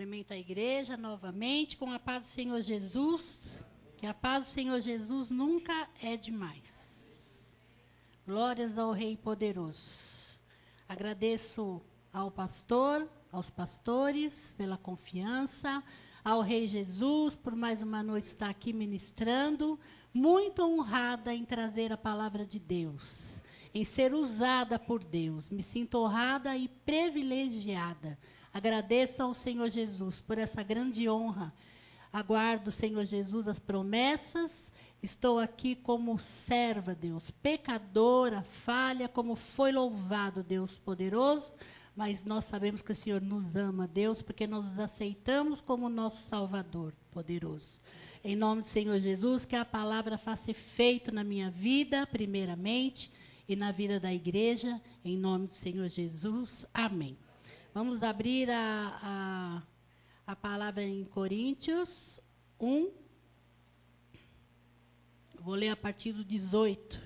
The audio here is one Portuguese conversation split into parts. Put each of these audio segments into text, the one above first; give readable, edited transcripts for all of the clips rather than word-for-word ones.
Cumprimento a igreja novamente com a paz do Senhor Jesus, que a paz do Senhor Jesus nunca é demais. Glórias ao Rei poderoso. Agradeço ao pastor, aos pastores pela confiança, ao Rei Jesus por mais uma noite estar aqui ministrando, muito honrada em trazer a palavra de Deus, em ser usada por Deus. Me sinto honrada e privilegiada. Agradeço ao Senhor Jesus por essa grande honra. Aguardo, Senhor Jesus, as promessas. Estou aqui como serva, Deus, pecadora, falha, como foi louvado, Deus poderoso. Mas nós sabemos que o Senhor nos ama, Deus, porque nós nos aceitamos como nosso Salvador poderoso. Em nome do Senhor Jesus, que a palavra faça efeito na minha vida, primeiramente, e na vida da igreja, em nome do Senhor Jesus. Amém. Vamos abrir a palavra em Coríntios 1. Vou ler a partir do 18.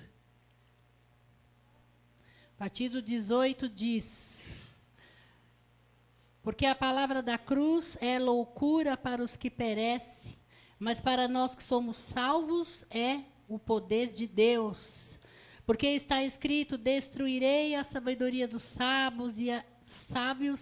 A partir do 18 diz: porque a palavra da cruz é loucura para os que perecem, mas para nós que somos salvos é o poder de Deus. Porque está escrito: destruirei a sabedoria dos sábios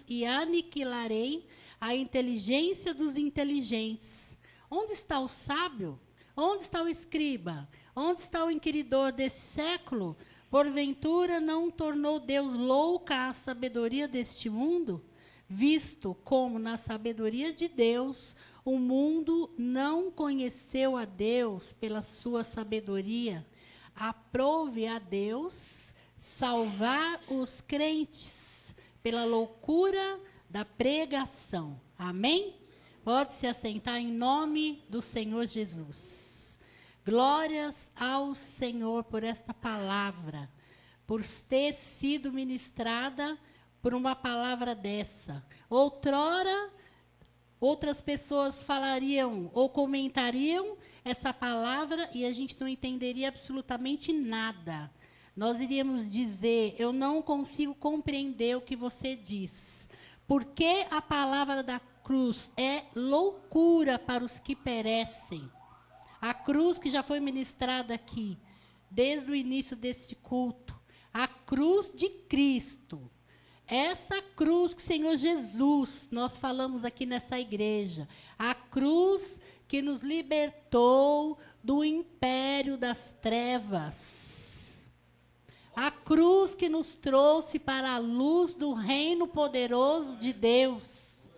e aniquilarei a inteligência dos inteligentes. Onde está o sábio? Onde está o escriba? Onde está o inquiridor desse século? Porventura não tornou Deus louca a sabedoria deste mundo? Visto como na sabedoria de Deus o mundo não conheceu a Deus pela sua sabedoria, aprove a Deus salvar os crentes pela loucura da pregação. Amém? Pode se assentar em nome do Senhor Jesus. Glórias ao Senhor por esta palavra, por ter sido ministrada por uma palavra dessa. Outrora, outras pessoas falariam ou comentariam essa palavra e a gente não entenderia absolutamente nada. Nós iríamos dizer: eu não consigo compreender o que você diz. Porque a palavra da cruz é loucura para os que perecem. A cruz que já foi ministrada aqui, desde o início deste culto. A cruz de Cristo. Essa cruz que o Senhor Jesus, nós falamos aqui nessa igreja. A cruz que nos libertou do império das trevas. A cruz que nos trouxe para a luz do reino poderoso de Deus.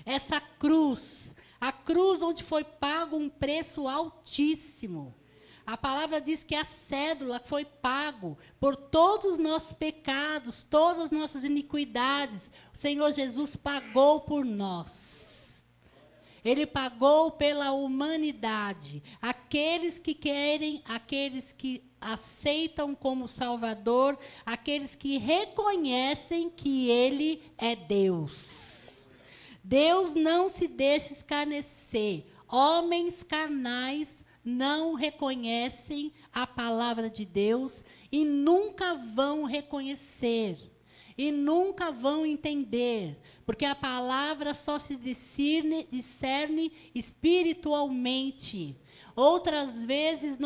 Essa cruz, a cruz onde foi pago um preço altíssimo. A palavra diz que a cédula foi pago por todos os nossos pecados, todas as nossas iniquidades. O Senhor Jesus pagou por nós. Ele pagou pela humanidade. Aqueles que querem, aqueles que aceitam como Salvador, aqueles que reconhecem que Ele é Deus. Deus não se deixa escarnecer. Homens carnais não reconhecem a palavra de Deus e nunca vão reconhecer. E nunca vão entender, porque a palavra só se discerne espiritualmente. Outras vezes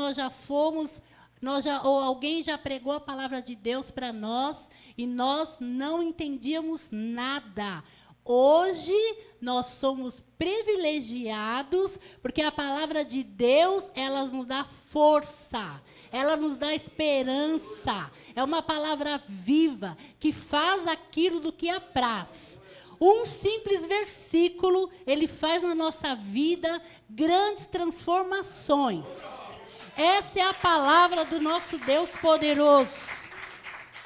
ou alguém já pregou a palavra de Deus para nós e nós não entendíamos nada. Hoje nós somos privilegiados porque a palavra de Deus, ela nos dá força. Ela nos dá esperança. É uma palavra viva que faz aquilo do que apraz. Um simples versículo, ele faz na nossa vida grandes transformações. Essa é a palavra do nosso Deus poderoso.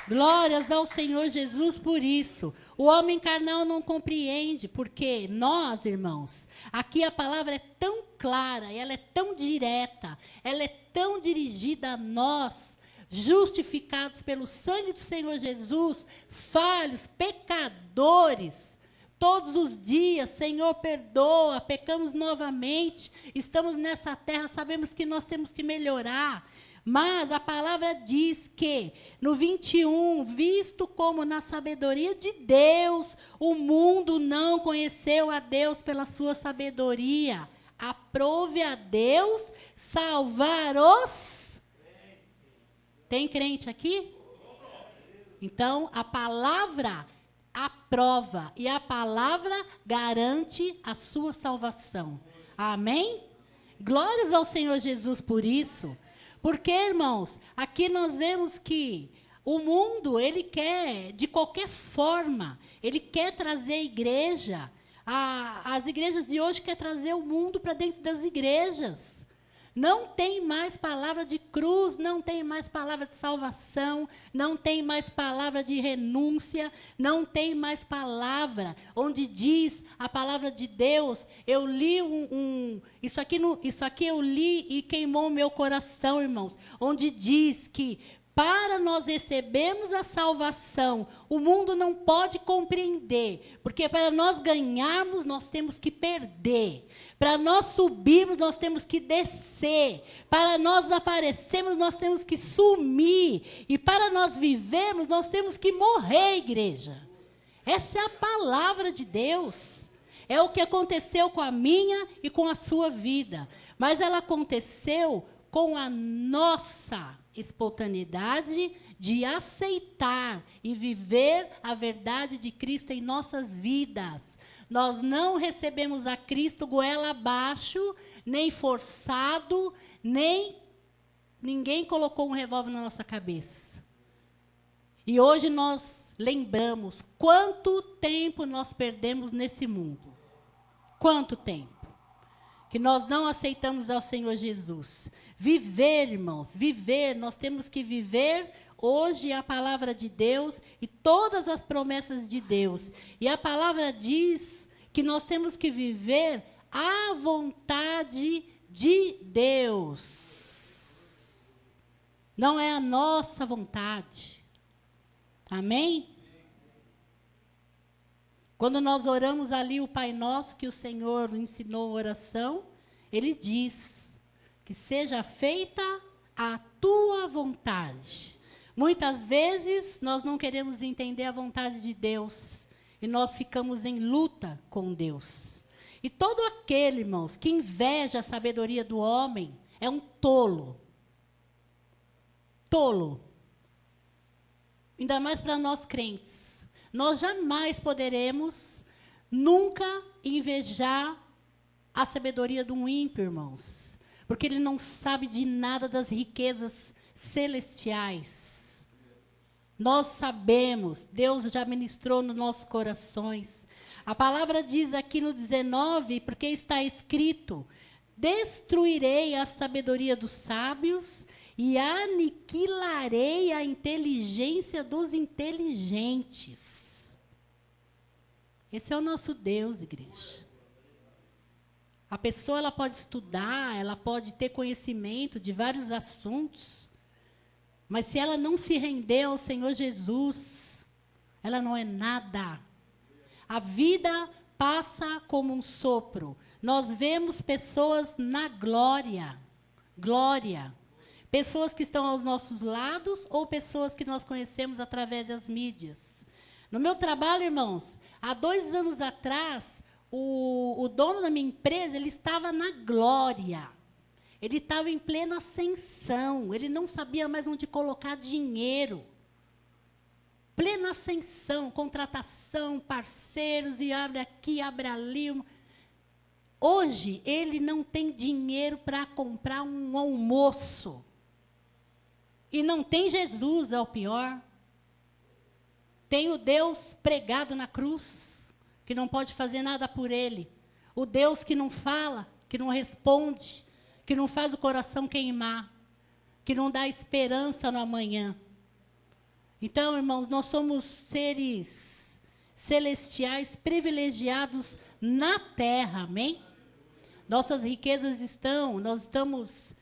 Glórias ao Senhor Jesus por isso. O homem carnal não compreende, porque nós, irmãos, aqui a palavra é tão clara, ela é tão direta, ela é tão dirigida a nós, justificados pelo sangue do Senhor Jesus, falhos, pecadores, todos os dias. Senhor, perdoa, pecamos novamente, estamos nessa terra, sabemos que nós temos que melhorar, Mas a palavra diz que, no 21, visto como na sabedoria de Deus, o mundo não conheceu a Deus pela sua sabedoria. Aprove a Deus salvar os... Tem crente aqui? Então, a palavra aprova e a palavra garante a sua salvação. Amém? Glórias ao Senhor Jesus por isso. Porque, irmãos, aqui nós vemos que o mundo, ele quer, de qualquer forma, ele quer trazer a igreja. As igrejas de hoje querem trazer o mundo para dentro das igrejas. Não tem mais palavra de cruz, não tem mais palavra de salvação, não tem mais palavra de renúncia, não tem mais palavra onde diz a palavra de Deus. Eu li isso aqui eu li e queimou o meu coração, irmãos, onde diz que para nós recebermos a salvação, o mundo não pode compreender, porque para nós ganharmos, nós temos que perder. Para nós subirmos, nós temos que descer. Para nós aparecermos, nós temos que sumir. E para nós vivermos, nós temos que morrer, igreja. Essa é a palavra de Deus. É o que aconteceu com a minha e com a sua vida. Mas ela aconteceu com a nossa espontaneidade de aceitar e viver a verdade de Cristo em nossas vidas. Nós não recebemos a Cristo goela abaixo, nem forçado, nem ninguém colocou um revólver na nossa cabeça. E hoje nós lembramos quanto tempo nós perdemos nesse mundo. Quanto tempo que nós não aceitamos ao Senhor Jesus. Viver, irmãos, viver, nós temos que viver hoje a palavra de Deus e todas as promessas de Deus. E a palavra diz que nós temos que viver a vontade de Deus. Não é a nossa vontade. Amém? Quando nós oramos ali o Pai Nosso, que o Senhor ensinou a oração, Ele diz que seja feita a tua vontade. Muitas vezes nós não queremos entender a vontade de Deus e nós ficamos em luta com Deus. E todo aquele, irmãos, que inveja a sabedoria do homem é um tolo. Tolo. Ainda mais para nós crentes. Nós jamais poderemos nunca invejar a sabedoria de um ímpio, irmãos. Porque ele não sabe de nada das riquezas celestiais. Nós sabemos, Deus já ministrou nos nossos corações. A palavra diz aqui no 19, porque está escrito: destruirei a sabedoria dos sábios e aniquilarei a inteligência dos inteligentes. Esse é o nosso Deus, igreja. A pessoa ela pode estudar, ela pode ter conhecimento de vários assuntos, mas se ela não se render ao Senhor Jesus, ela não é nada. A vida passa como um sopro. Nós vemos pessoas na glória. Glória. Pessoas que estão aos nossos lados ou pessoas que nós conhecemos através das mídias. No meu trabalho, irmãos, há 2 anos atrás, o dono da minha empresa, ele estava na glória. Ele estava em plena ascensão. Ele não sabia mais onde colocar dinheiro. Plena ascensão, contratação, parceiros, e abre aqui, abre ali. Hoje, ele não tem dinheiro para comprar um almoço. E não tem Jesus, é o pior. Tem o Deus pregado na cruz, que não pode fazer nada por ele. O Deus que não fala, que não responde, que não faz o coração queimar, que não dá esperança no amanhã. Então, irmãos, nós somos seres celestiais privilegiados na terra, amém? Nossas riquezas nós estamos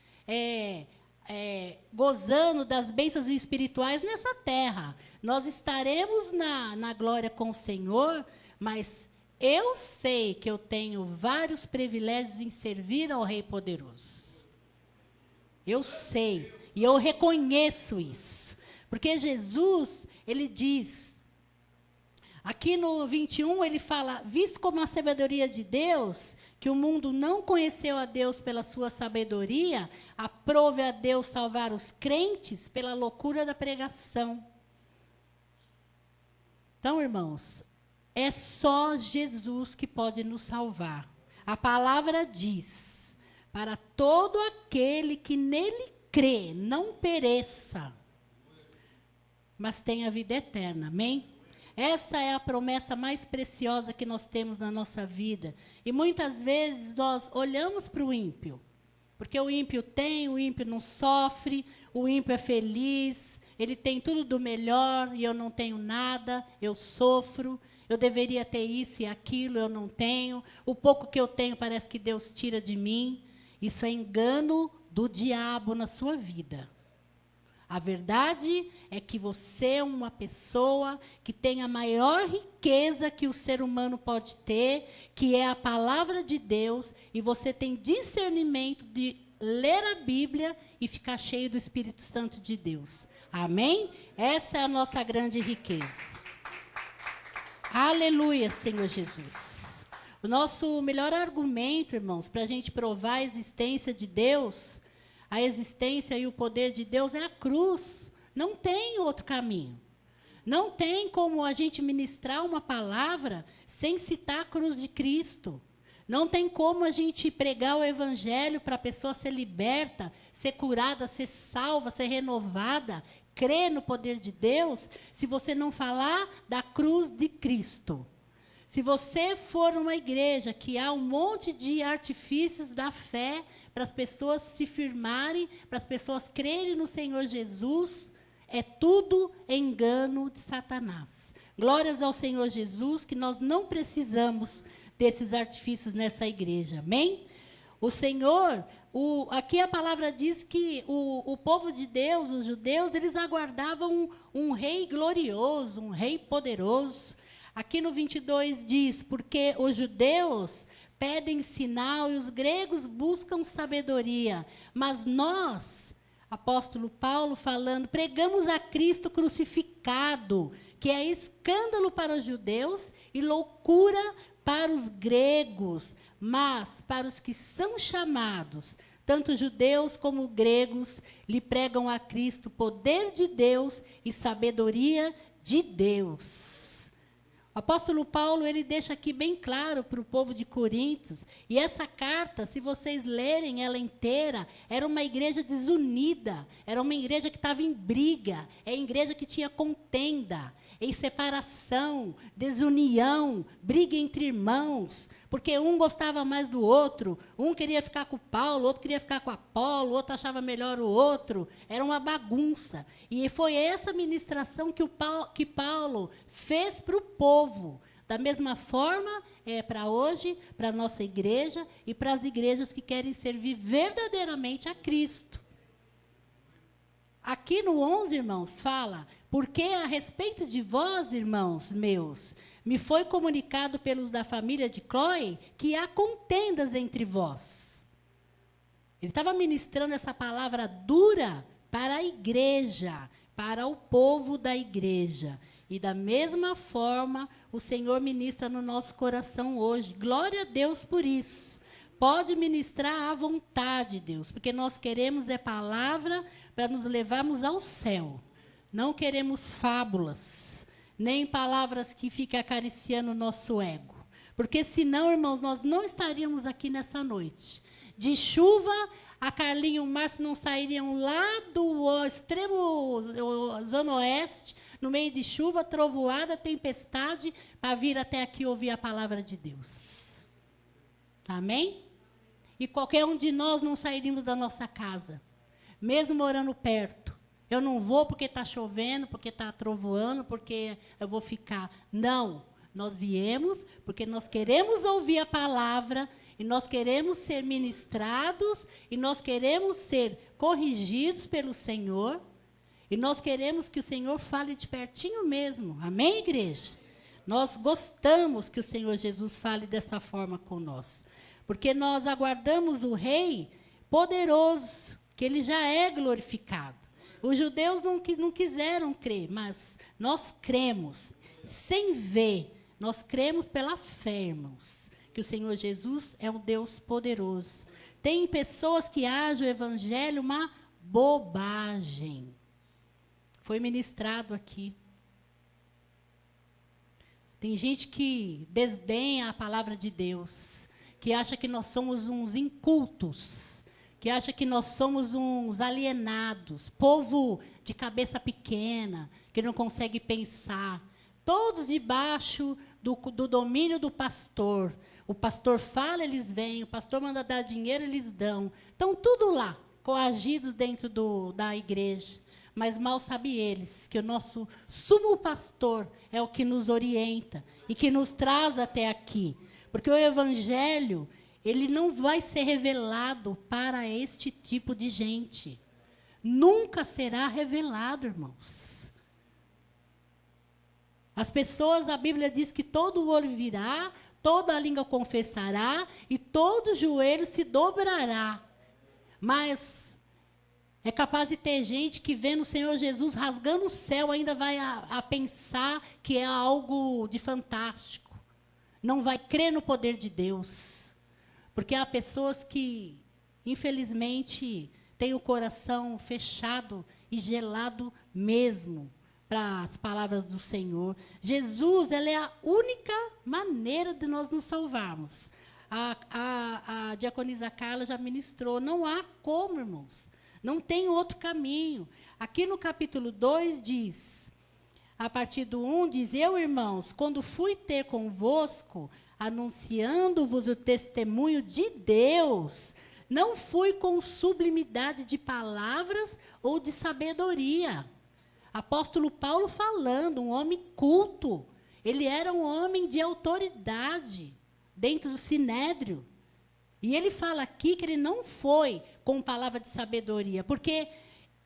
gozando das bênçãos espirituais nessa terra. Nós estaremos na glória com o Senhor, mas eu sei que eu tenho vários privilégios em servir ao Rei Poderoso. Eu sei. E eu reconheço isso. Porque Jesus, ele diz, aqui no 21, ele fala, visto como a sabedoria de Deus, que o mundo não conheceu a Deus pela sua sabedoria, aprove a Deus salvar os crentes pela loucura da pregação. Então, irmãos, é só Jesus que pode nos salvar. A palavra diz, para todo aquele que nele crê, não pereça, mas tenha vida eterna. Amém? Essa é a promessa mais preciosa que nós temos na nossa vida. E muitas vezes nós olhamos para o ímpio, porque o ímpio tem, o ímpio não sofre, o ímpio é feliz, ele tem tudo do melhor e eu não tenho nada, eu sofro, eu deveria ter isso e aquilo, eu não tenho, o pouco que eu tenho parece que Deus tira de mim. Isso é engano do diabo na sua vida. A verdade é que você é uma pessoa que tem a maior riqueza que o ser humano pode ter, que é a palavra de Deus, e você tem discernimento de ler a Bíblia e ficar cheio do Espírito Santo de Deus. Amém? Essa é a nossa grande riqueza. Aleluia, Senhor Jesus. O nosso melhor argumento, irmãos, para a gente provar a existência de Deus, a existência e o poder de Deus é a cruz. Não tem outro caminho. Não tem como a gente ministrar uma palavra sem citar a cruz de Cristo. Não tem como a gente pregar o evangelho para a pessoa ser liberta, ser curada, ser salva, ser renovada, crer no poder de Deus, se você não falar da cruz de Cristo. Se você for uma igreja que há um monte de artifícios da fé para as pessoas se firmarem, para as pessoas crerem no Senhor Jesus, é tudo engano de Satanás. Glórias ao Senhor Jesus, que nós não precisamos desses artifícios nessa igreja. Amém? O Senhor, aqui a palavra diz que o povo de Deus, os judeus, eles aguardavam um rei glorioso, um rei poderoso. Aqui no 22 diz, porque os judeus pedem sinal e os gregos buscam sabedoria, mas nós, apóstolo Paulo falando, pregamos a Cristo crucificado, que é escândalo para os judeus e loucura para os gregos, mas para os que são chamados, tanto judeus como gregos, lhe pregam a Cristo poder de Deus e sabedoria de Deus. O apóstolo Paulo, ele deixa aqui bem claro para o povo de Coríntios, e essa carta, se vocês lerem ela inteira, era uma igreja desunida, era uma igreja que estava em briga, é uma igreja que tinha contenda, em separação, desunião, briga entre irmãos, porque um gostava mais do outro, um queria ficar com Paulo, outro queria ficar com Apolo, outro achava melhor o outro, era uma bagunça. E foi essa ministração que Paulo fez para o povo. Da mesma forma, é para hoje, para a nossa igreja e para as igrejas que querem servir verdadeiramente a Cristo. Aqui no 11, irmãos, fala, porque a respeito de vós, irmãos meus, me foi comunicado pelos da família de Cloé que há contendas entre vós. Ele estava ministrando essa palavra dura para a igreja, para o povo da igreja. E da mesma forma, o Senhor ministra no nosso coração hoje. Glória a Deus por isso. Pode ministrar à vontade, Deus, porque nós queremos palavra para nos levarmos ao céu. Não queremos fábulas, nem palavras que fiquem acariciando o nosso ego. Porque senão, irmãos, nós não estaríamos aqui nessa noite. De chuva, a Carlinha e o Márcio não sairiam lá do extremo zona oeste, no meio de chuva, trovoada, tempestade, para vir até aqui ouvir a palavra de Deus. Amém? E qualquer um de nós não sairíamos da nossa casa, mesmo morando perto. Eu não vou porque está chovendo, porque está trovoando, porque eu vou ficar. Não, nós viemos porque nós queremos ouvir a palavra, e nós queremos ser ministrados, e nós queremos ser corrigidos pelo Senhor, e nós queremos que o Senhor fale de pertinho mesmo. Amém, igreja? Nós gostamos que o Senhor Jesus fale dessa forma com nós, porque nós aguardamos o Rei poderoso, que ele já é glorificado. Os judeus não quiseram crer, mas nós cremos, sem ver, nós cremos pela fé, irmãos, que o Senhor Jesus é um Deus poderoso. Tem pessoas que acham o evangelho uma bobagem. Foi ministrado aqui. Tem gente que desdenha a palavra de Deus, que acha que nós somos uns incultos, que acha que nós somos uns alienados, povo de cabeça pequena, que não consegue pensar. Todos debaixo do domínio do pastor. O pastor fala, eles vêm. O pastor manda dar dinheiro, eles dão. Estão tudo lá, coagidos dentro da igreja. Mas mal sabem eles que o nosso sumo pastor é o que nos orienta e que nos traz até aqui. Porque o evangelho, ele não vai ser revelado para este tipo de gente. Nunca será revelado, irmãos. As pessoas, a Bíblia diz que todo olho virá, toda língua confessará e todo joelho se dobrará. Mas é capaz de ter gente que vendo o Senhor Jesus rasgando o céu ainda vai a pensar que é algo de fantástico. Não vai crer no poder de Deus. Porque há pessoas que, infelizmente, têm o coração fechado e gelado mesmo para as palavras do Senhor. Jesus, ela é a única maneira de nós nos salvarmos. A diaconisa Carla já ministrou. Não há como, irmãos. Não tem outro caminho. Aqui no capítulo 2 diz, a partir do 1, diz, eu, irmãos, quando fui ter convosco, anunciando-vos o testemunho de Deus, não fui com sublimidade de palavras ou de sabedoria. Apóstolo Paulo falando, um homem culto. Ele era um homem de autoridade dentro do sinédrio. E ele fala aqui que ele não foi com palavra de sabedoria, porque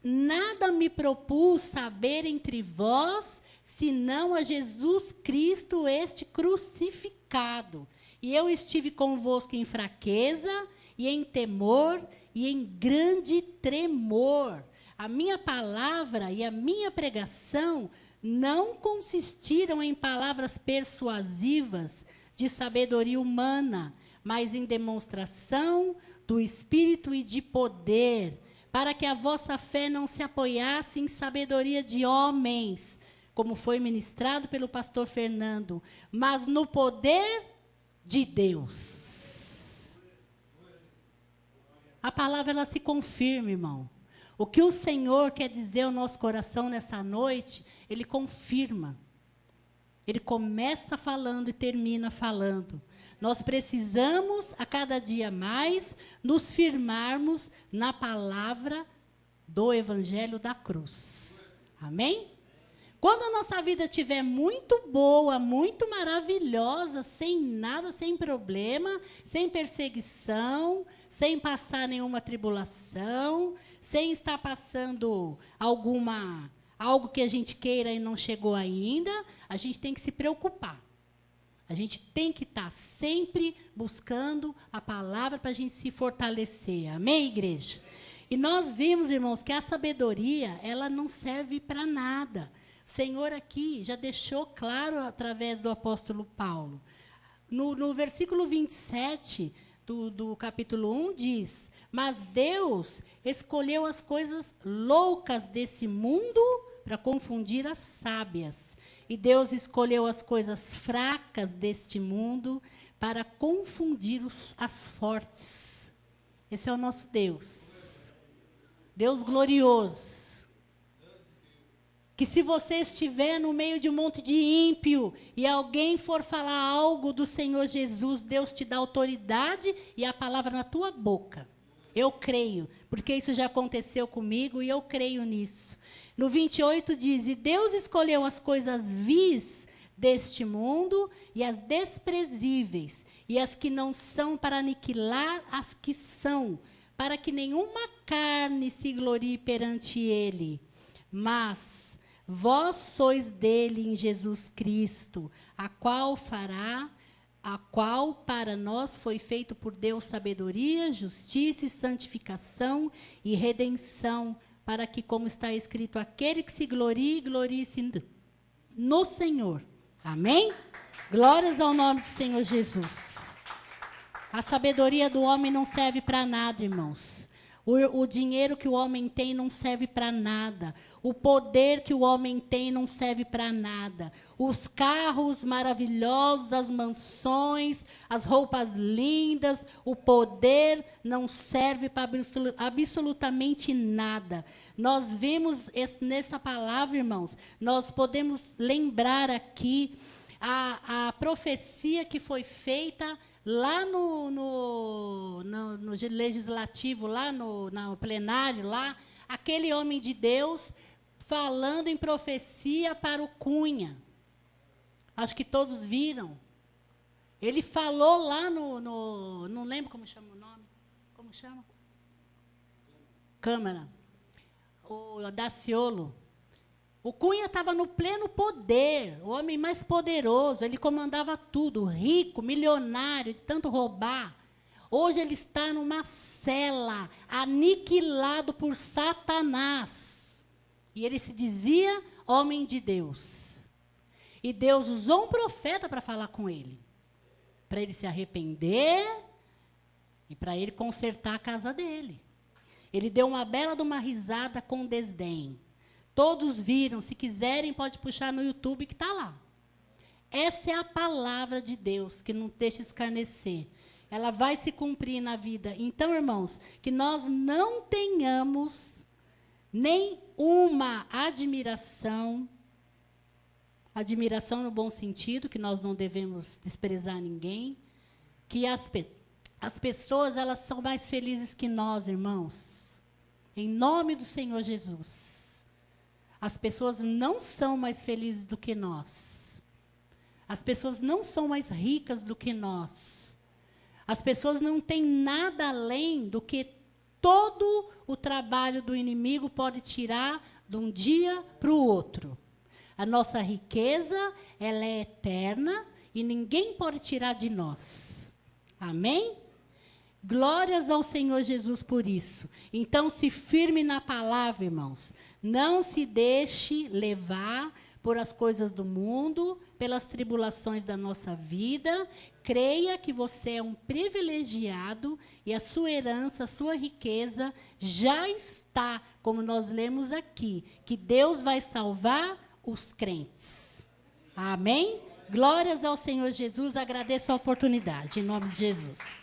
nada me propus saber entre vós, senão a Jesus Cristo este crucificado. E eu estive convosco em fraqueza, e em temor, e em grande tremor. A minha palavra e a minha pregação não consistiram em palavras persuasivas de sabedoria humana, mas em demonstração do Espírito e de poder, para que a vossa fé não se apoiasse em sabedoria de homens, como foi ministrado pelo pastor Fernando, mas no poder de Deus. A palavra, ela se confirma, irmão. O que o Senhor quer dizer ao nosso coração nessa noite, Ele confirma. Ele começa falando e termina falando. Nós precisamos, a cada dia mais, nos firmarmos na palavra do Evangelho da cruz. Amém? Quando a nossa vida estiver muito boa, muito maravilhosa, sem nada, sem problema, sem perseguição, sem passar nenhuma tribulação, sem estar passando algo que a gente queira e não chegou ainda, a gente tem que se preocupar. A gente tem que estar sempre buscando a palavra para a gente se fortalecer. Amém, igreja? E nós vimos, irmãos, que a sabedoria, ela não serve para nada. O Senhor aqui já deixou claro através do apóstolo Paulo. No versículo 27 do capítulo 1 diz, mas Deus escolheu as coisas loucas desse mundo para confundir as sábias. E Deus escolheu as coisas fracas deste mundo para confundir as fortes. Esse é o nosso Deus. Deus glorioso. Que se você estiver no meio de um monte de ímpio e alguém for falar algo do Senhor Jesus, Deus te dá autoridade e a palavra na tua boca. Eu creio, porque isso já aconteceu comigo e eu creio nisso. No 28 diz, e Deus escolheu as coisas vis deste mundo e as desprezíveis, e as que não são para aniquilar as que são, para que nenhuma carne se glorie perante ele. Mas vós sois dele em Jesus Cristo, a qual fará a qual para nós foi feito por Deus sabedoria, justiça e santificação e redenção, para que, como está escrito, aquele que se glorie, glorie-se no Senhor. Amém? Glórias ao nome do Senhor Jesus. A sabedoria do homem não serve para nada, irmãos. O dinheiro que o homem tem não serve para nada. O poder que o homem tem não serve para nada. Os carros maravilhosos, as mansões, as roupas lindas, o poder não serve para absolutamente nada. Nós vimos nessa palavra, irmãos, nós podemos lembrar aqui a profecia que foi feita lá no legislativo, lá no plenário, lá, aquele homem de Deus falando em profecia para o Cunha. Acho que todos viram. Ele falou lá não lembro como chama o nome. Como chama? Câmara. O Daciolo. O Cunha estava no pleno poder, o homem mais poderoso, ele comandava tudo, rico, milionário, de tanto roubar. Hoje ele está numa cela, aniquilado por Satanás. E ele se dizia homem de Deus. E Deus usou um profeta para falar com ele, para ele se arrepender e para ele consertar a casa dele. Ele deu uma bela de uma risada com desdém. Todos viram, se quiserem pode puxar no YouTube que está lá. Essa é a palavra de Deus, que não deixa escarnecer. Ela vai se cumprir na vida. Então, irmãos, que nós não tenhamos nenhuma admiração no bom sentido, que nós não devemos desprezar ninguém, que as pessoas, elas são mais felizes que nós, irmãos. Em nome do Senhor Jesus. As pessoas não são mais felizes do que nós. As pessoas não são mais ricas do que nós. As pessoas não têm nada além do que todo o trabalho do inimigo pode tirar de um dia para o outro. A nossa riqueza, ela é eterna e ninguém pode tirar de nós. Amém? Glórias ao Senhor Jesus por isso. Então, se firme na palavra, irmãos. Não se deixe levar por as coisas do mundo, pelas tribulações da nossa vida. Creia que você é um privilegiado e a sua herança, a sua riqueza já está, como nós lemos aqui, que Deus vai salvar os crentes. Amém? Glórias ao Senhor Jesus. Agradeço a oportunidade, em nome de Jesus.